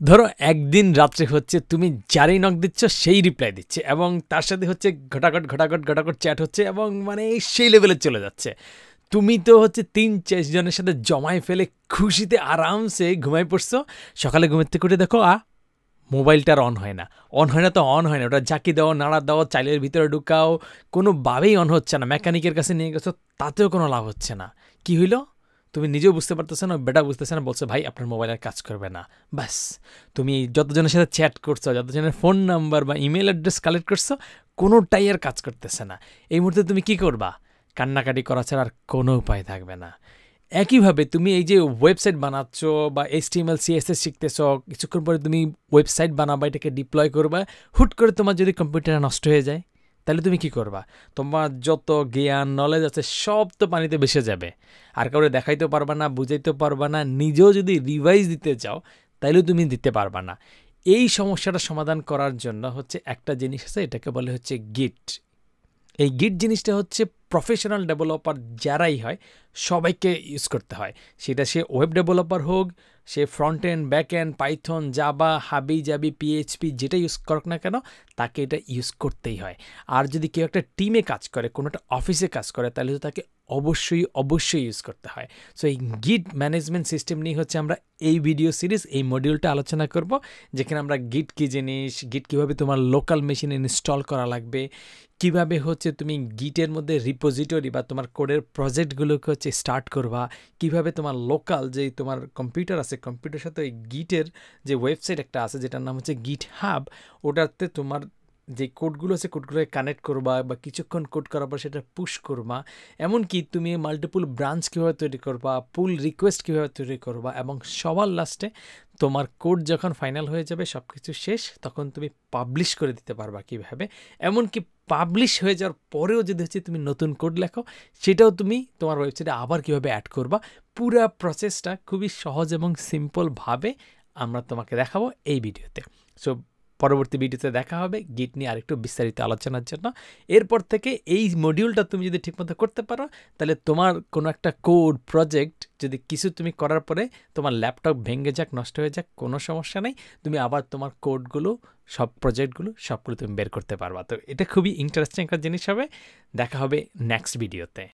ধরো একদিন রাত্রে হচ্ছে তুমি যারই নক দিচ্ছ সেই রিপ্লাই দিচ্ছে এবং তার সাথে হচ্ছে ঘটাঘট ঘটাঘট ঘটাঘট চ্যাট হচ্ছে এবং মানে সেই লেভেলে চলে যাচ্ছে। তুমি তো হচ্ছে ৩-৪ জনের সাথে জমায় ফেলে খুশিতে আরামসে ঘুমায় পড়ছো। সকালে ঘুমের থেকে উঠে দেখো মোবাইলটা আর অন হয় না। অন হয় না তো অন হয় না, ওটা ঝাঁকি দাও, নাড়া দাও, চাইলের ভিতরে ঢুকাও, কোনোভাবেই অন হচ্ছে না। মেকানিকের কাছে নিয়ে গেছো, তাতেও কোনো লাভ হচ্ছে না। কি হইলো? তুমি নিজেও বুঝতে পারতেছো না, বেটা বুঝতেছে না, বলছো ভাই আপনার মোবাইল আর কাজ করবে না। ব্যাস, তুমি যতজনের সাথে চ্যাট করছো, যতজনের ফোন নাম্বার বা ইমেল অ্যাড্রেস কালেক্ট করছো, কোনোটাই আর কাজ করতেছে না। এই মুহূর্তে তুমি কি করবা? কান্নাকাটি করা ছাড়া আর কোনো উপায় থাকবে না। একইভাবে তুমি এই যে ওয়েবসাইট বানাচ্ছ বা HTML CSS শিখতেছ, কিছুক্ষণ পরে তুমি ওয়েবসাইট বানাবা, এটাকে ডিপ্লয় করবা, হুট করে তোমার যদি কম্পিউটার নষ্ট হয়ে যায়, তাহলে তুমি কি করবা? তোমার যত জ্ঞান নলেজ আছে সব তো পানিতে ভেসে যাবে। আর কাউরে দেখাইতেও পারবা না, বুঝাইতেও পারবা না, নিজেও যদি রিভাইজ দিতে চাও তাহলেও তুমি দিতে পারবা না। এই সমস্যাটা সমাধান করার জন্য হচ্ছে একটা জিনিস আছে, এটাকে বলে হচ্ছে গিট। এই গিট জিনিসটা হচ্ছে প্রফেশনাল ডেভেলপার যারাই হয় সবাইকে ইউজ করতে হয়। সেটা সে ওয়েব ডেভেলপার হোক, সে front end back end, Python, Java, হাবি জাবি, PHP যেটা ইউজ করুক না কেন, তাকে এটা ইউজ করতেই হয়। আর যদি কেউ একটা টিমে কাজ করে, কোনো একটা অফিসে কাজ করে, তাহলে তো তাকে অবশ্যই ইউজ করতে হয়। সো এই গিট ম্যানেজমেন্ট সিস্টেম নিয়ে হচ্ছে আমরা এই ভিডিও সিরিজ, এই মডিউলটা আলোচনা করব, যেখানে আমরা গিট কী জিনিস, গিট কীভাবে তোমার লোকাল মেশিনে ইনস্টল করা লাগবে, কিভাবে হচ্ছে তুমি গিটের মধ্যে রিপোজিটরি বা তোমার কোডের প্রজেক্টগুলোকে হচ্ছে স্টার্ট করবা, কিভাবে তোমার লোকাল যে তোমার কম্পিউটার আছে, কম্পিউটারের সাথে ওই গিটের যে ওয়েবসাইট একটা আছে যেটার নাম হচ্ছে গিট হাব, ওটাতে তোমার যে কোডগুলো আছে কোডগুলোকে কানেক্ট করবা বা কিছুক্ষণ কোড করার পর সেটা পুশ করবা। এমনকি তুমি মাল্টিপুল ব্রাঞ্চ কীভাবে তৈরি করবা, পুল রিকোয়েস্ট কীভাবে তৈরি করবা, এবং সবার লাস্টে তোমার কোড যখন ফাইনাল হয়ে যাবে, সব কিছু শেষ, তখন তুমি পাবলিশ করে দিতে পারবা কীভাবে। এমনকি পাবলিশ হয়ে যাওয়ার পরেও যদি হচ্ছে তুমি নতুন কোড লেখো, সেটাও তুমি তোমার ওয়েবসাইটে আবার কীভাবে অ্যাড করবা, পুরো প্রসেসটা খুবই সহজ এবং সিম্পলভাবে আমরা তোমাকে দেখাবো এই ভিডিওতে। সো পরবর্তী ভিডিওতে দেখা হবে গিট নিয়ে আরেকটু বিস্তারিত আলোচনার জন্য। এরপর থেকে এই মডিউলটা তুমি যদি ঠিকমতো করতে পারো, তাহলে তোমার কোনো একটা কোড প্রজেক্ট যদি কিছু তুমি করার পরে তোমার ল্যাপটপ ভেঙে যাক, নষ্ট হয়ে যাক, কোনো সমস্যা নেই, তুমি আবার তোমার কোডগুলো, সব প্রজেক্টগুলো সবগুলো তুমি বের করতে পারবা। তো এটা খুবই ইন্টারেস্টিং একটা জিনিস হবে। দেখা হবে নেক্সট ভিডিওতে।